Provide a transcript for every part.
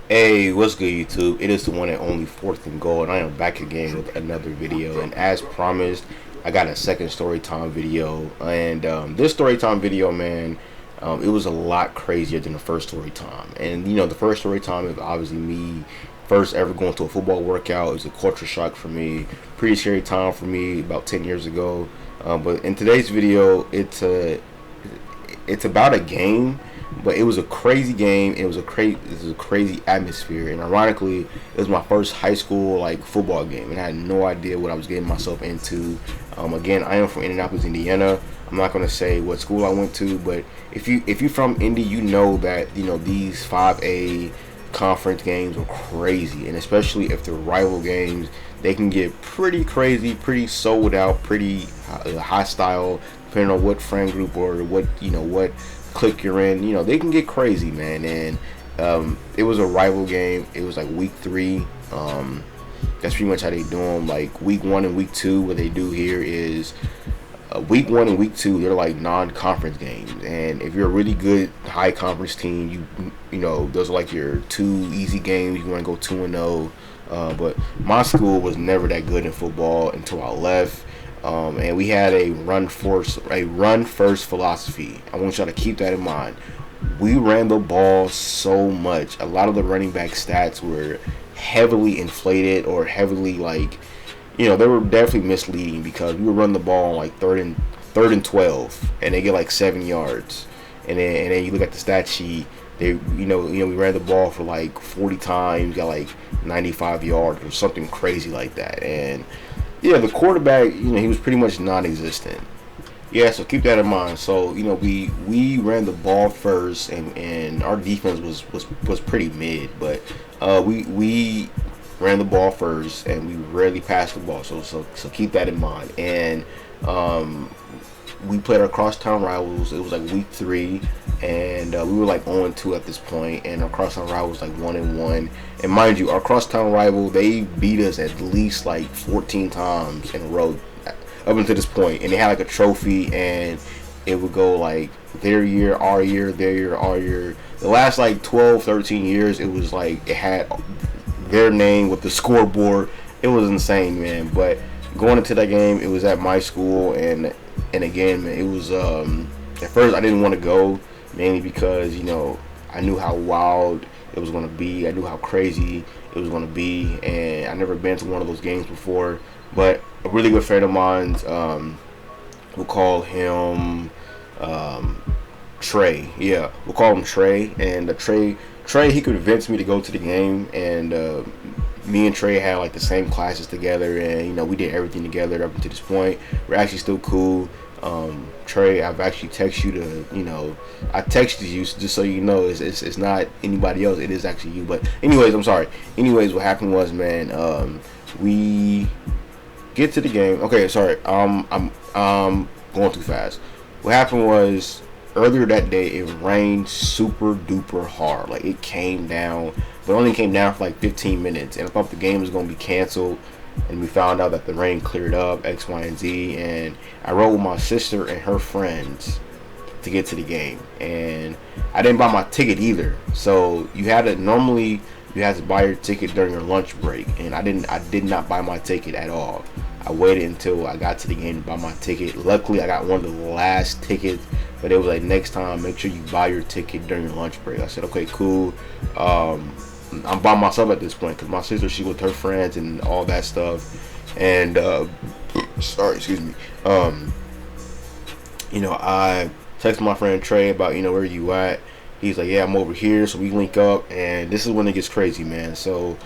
Hey, what's good, YouTube? It is the one and only Fourth and Goal, and I am back again with another video. And as promised, I got a second story time video. And this story time video, man, it was a lot crazier than the first story time. And the first story time is obviously me first ever going to a football workout. It was a culture shock for me, pretty scary time for me about 10 years ago. But in today's video, it's about a game, but it was a crazy game. It was a crazy atmosphere, and ironically, it was my first high school like football game, and I had no idea what I was getting myself into. Again, I am from Indianapolis, Indiana. I'm not gonna say what school I went to, but if you're from Indy, you know that these 5A conference games are crazy, and especially if they're rival games, they can get pretty crazy, pretty sold out, pretty hostile, depending on what friend group or what clique you're in. They can get crazy, man. And it was a rival game. It was like week 3. That's pretty much how they do them. Like week 1 and week 2, what they do here is week 1 and week 2, they're like non-conference games. And if you're a really good high conference team, you know those are like your 2 easy games. You want to go 2-0. But my school was never that good in football until I left. And we had a run first philosophy. I want y'all to keep that in mind. We ran the ball so much. A lot of the running back stats were heavily inflated or heavily they were definitely misleading, because we would run the ball on like third and 12, and they get like 7 yards, and then you look at the stat sheet. We ran the ball for like 40 times, got like 95 yards or something crazy like that. And yeah, the quarterback, he was pretty much non-existent. Yeah, so keep that in mind. So we ran the ball first, and our defense was pretty mid, but we ran the ball first, and we rarely passed the ball. So keep that in mind. And we played our crosstown rivals. It was like week 3, and we were like 0-2 at this point, and our crosstown rival was like 1-1. And mind you, our crosstown rival, they beat us at least like 14 times in a row up until this point, and they had like a trophy, and it would go like their year, our year, their year, our year. The last like 12, 13 years, it was like it had their name with the scoreboard. It was insane, man. But going into that game, it was at my school, and again, man, it was at first I didn't want to go, mainly because I knew how wild it was going to be. I knew how crazy it was going to be, and I never been to one of those games before. But a really good friend of mine, we'll call him Trey. Yeah, we'll call him Trey. And Trey, he convinced me to go to the game, and me and Trey had like the same classes together, and we did everything together up until this point. We're actually still cool. Trey, I've actually texted you to, I texted you just so you know it's not anybody else. It is actually you. But anyways, I'm sorry. Anyways, what happened was, man, we get to the game. Okay, sorry. I'm going too fast. What happened was, earlier that day, it rained super duper hard. Like, it came down, but only came down for like 15 minutes. And I thought the game was going to be canceled. And we found out that the rain cleared up, X, Y, and Z. And I rode with my sister and her friends to get to the game. And I didn't buy my ticket either. So you had to buy your ticket during your lunch break. And I did not buy my ticket at all. I waited until I got to the game to buy my ticket. Luckily, I got one of the last tickets, but it was like, next time, make sure you buy your ticket during your lunch break. I said, okay, cool. I'm by myself at this point, because my sister, she with her friends and all that stuff. And sorry, excuse me. I texted my friend Trey about where you at. He's like, yeah, I'm over here. So we link up, and this is when it gets crazy, man. So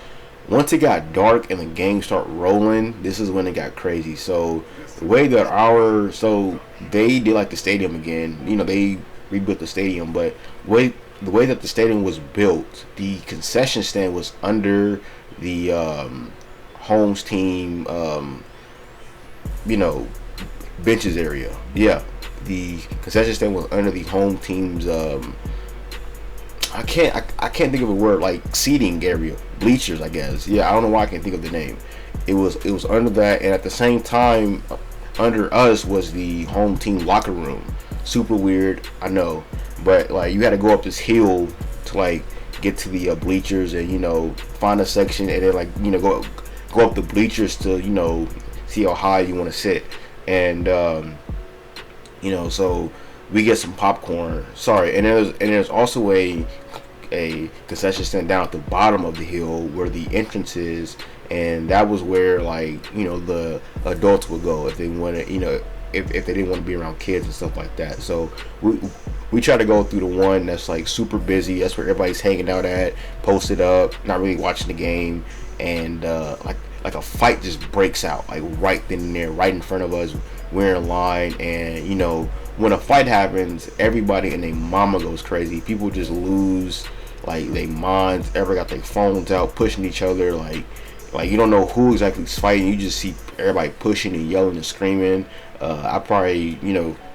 once it got dark and the game started rolling, this is when it got crazy. So the way that they did like the stadium again. They rebuilt the stadium, but the way that the stadium was built, the concession stand was under the home's team, benches area. Yeah, the concession stand was under the home team's. I can't think of a word, like seating area, bleachers, I guess. Yeah, I don't know why I can't think of the name. It was under that, and at the same time, under us was the home team locker room. Super weird, I know, but like you had to go up this hill to like get to the bleachers and find a section and then like go up the bleachers to see how high you want to sit. And so we get some popcorn. Sorry, and there's also a concession stand down at the bottom of the hill where the entrance is, and that was where like the adults would go if they wanted if they didn't want to be around kids and stuff like that. So we try to go through the one that's like super busy. That's where everybody's hanging out at, posted up, not really watching the game, and like a fight just breaks out like right then and there, right in front of us. We're in line, and when a fight happens, everybody and their mama goes crazy. People just lose like their minds. Ever got their phones out, pushing each other, like you don't know who exactly is fighting. You just see everybody pushing and yelling and screaming. I probably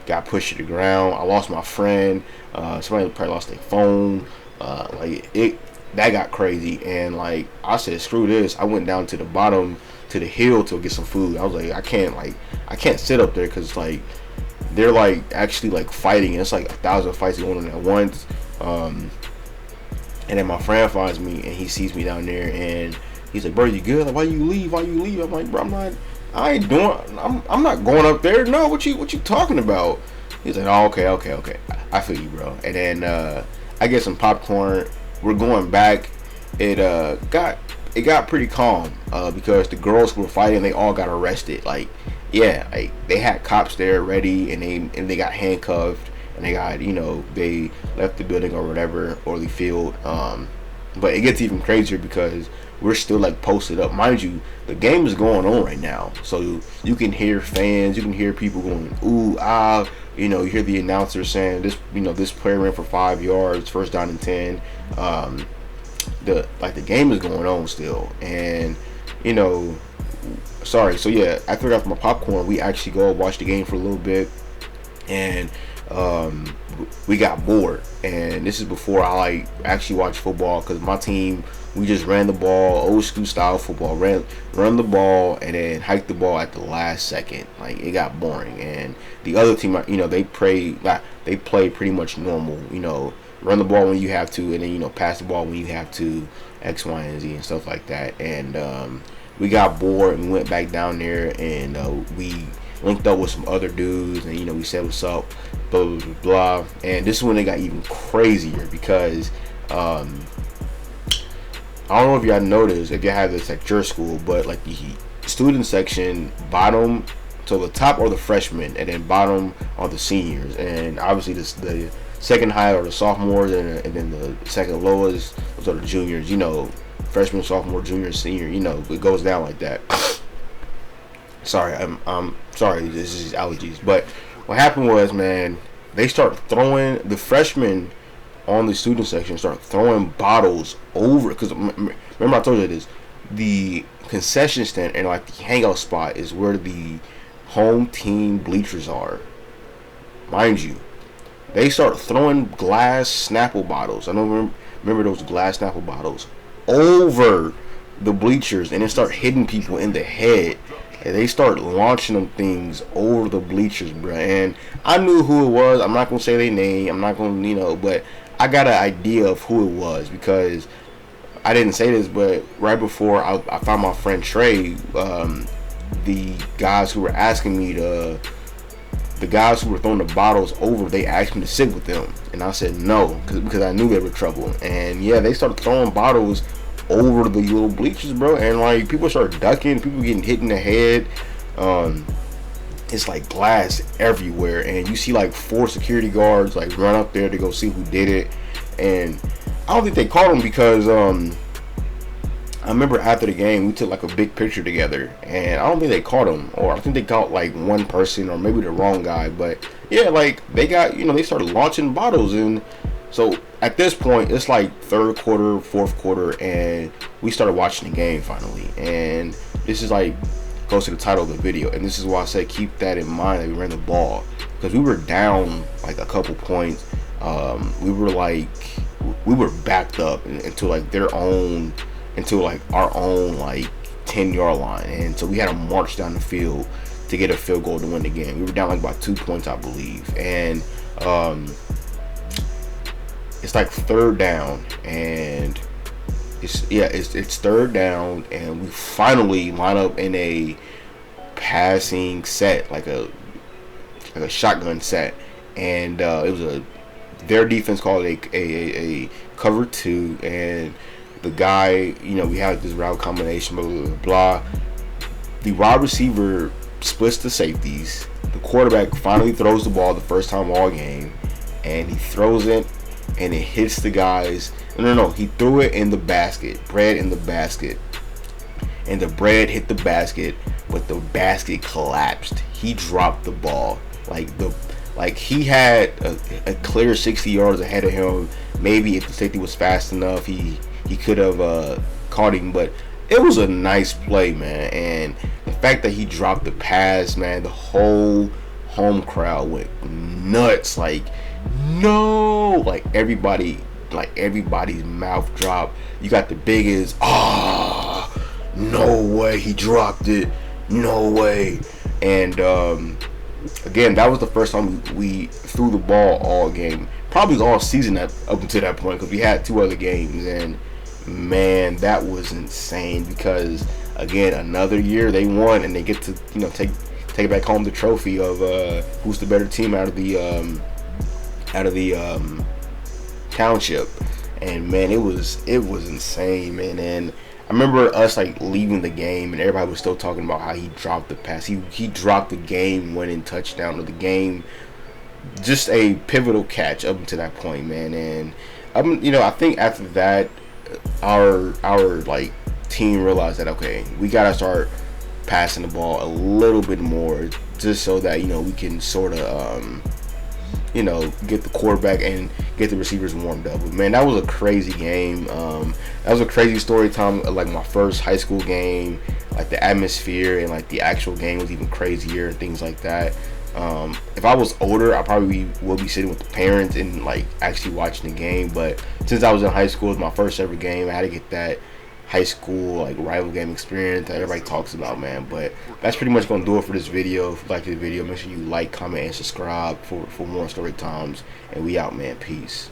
got pushed to the ground. I lost my friend. Somebody probably lost their phone. That got crazy, and like I said, screw this. I went down to the bottom to the hill to get some food. I was like, I can't sit up there because like they're like actually like fighting, and it's like 1,000 fights going on at once. And then my friend finds me and he sees me down there and he's like, bro, you good? Like, why you leave? I'm like, bro, I'm not going up there. No, what you talking about? He's like, oh, okay. I feel you, bro. And then I get some popcorn. We're going back. It got pretty calm because the girls who were fighting, they all got arrested. Like, yeah, like they had cops there ready, and they got handcuffed, and they got they left the building or whatever, or the field. But it gets even crazier because we're still like posted up. Mind you, the game is going on right now, so you can hear fans, you can hear people going ooh ah. You hear the announcer saying this. This player ran for 5 yards, first down and 10. The game is going on still, and sorry. So yeah, after I got my popcorn, we actually go watch the game for a little bit, and we got bored. And this is before I like actually watched football, because my team, we just ran the ball, old school style football, run the ball and then hike the ball at the last second. Like, it got boring. And the other team, they play pretty much normal. Run the ball when you have to, and then pass the ball when you have to, X, Y, and Z and stuff like that. And we got bored and we went back down there, and we linked up with some other dudes, and we said what's up, blah blah blah. And this is when it got even crazier because I don't know if y'all noticed, if you have this at your school, but like the student section, bottom to the top are the freshmen, and then bottom are the seniors, and obviously the second high are the sophomores, and then the second lowest are the juniors. Freshman, sophomore, junior, senior. It goes down like that. Sorry, I'm sorry. This is allergies. But what happened was, man, they start throwing the freshmen on the student section, start throwing bottles over, because remember I told you this, the concession stand and like the hangout spot is where the home team bleachers are. Mind you, they start throwing glass Snapple bottles. I don't remember those glass Snapple bottles over the bleachers, and then start hitting people in the head. And they start launching them things over the bleachers, bro. And I knew who it was. I'm not gonna say their name. I'm not gonna, but I got an idea of who it was because I didn't say this, but right before I found my friend Trey, the guys who were asking me the guys who were throwing the bottles over, they asked me to sit with them, and I said no because I knew they were trouble. And yeah, they started throwing bottles over the little bleachers, bro, and like people start ducking, people getting hit in the head. It's like glass everywhere, and you see like 4 security guards like run up there to go see who did it. And I don't think they caught him because I remember after the game we took like a big picture together, and I don't think they caught him, or I think they caught like one person or maybe the wrong guy. But yeah, like they got, they started launching bottles. And so at this point, it's like third quarter, fourth quarter, and we started watching the game finally. And this is like goes to the title of the video, and this is why I said keep that in mind that we ran the ball, because we were down like a couple points. We were backed up into like our own like 10-yard line, and so we had to march down the field to get a field goal to win the game. We were down like about 2 points, I believe. And it's like third down, and it's third down, and we finally line up in a passing set, like a shotgun set, and it was their defense called a cover two, and the guy, we had this route combination, blah blah blah blah. The wide receiver splits the safeties. The quarterback finally throws the ball the first time all game, and he throws it, and it hits the guys. No, he threw it in the basket, bread in the basket, and the bread hit the basket, but the basket collapsed. He dropped the ball, like he had a clear 60 yards ahead of him. Maybe if the safety was fast enough, he could have caught him, but it was a nice play, man. And the fact that he dropped the pass, man, the whole home crowd went nuts. Like, no, like everybody's mouth dropped. You got the biggest, no way he dropped it, no way. And again, that was the first time we threw the ball all game, probably all season up until that point, because we had 2 other games. And man, that was insane, because again, another year they won, and they get to take back home the trophy of who's the better team out of the township. And man, it was insane, man. And I remember us like leaving the game, and everybody was still talking about how he dropped the pass. He dropped the game-winning touchdown of the game. Just a pivotal catch up until that point, man. And I think after that, our like team realized that, okay, we gotta start passing the ball a little bit more, just so that we can sort of get the quarterback and get the receivers warmed up. But man, that was a crazy game. That was a crazy story time. Like my first high school game, like the atmosphere and like the actual game was even crazier and things like that. If I was older, I probably will be sitting with the parents and like actually watching the game. But since I was in high school, it was my first ever game. I had to get that high school like rival game experience that everybody talks about, man. But that's pretty much gonna do it for this video. If you like this video, make sure you like, comment, and subscribe for more story times. And we out, man. Peace.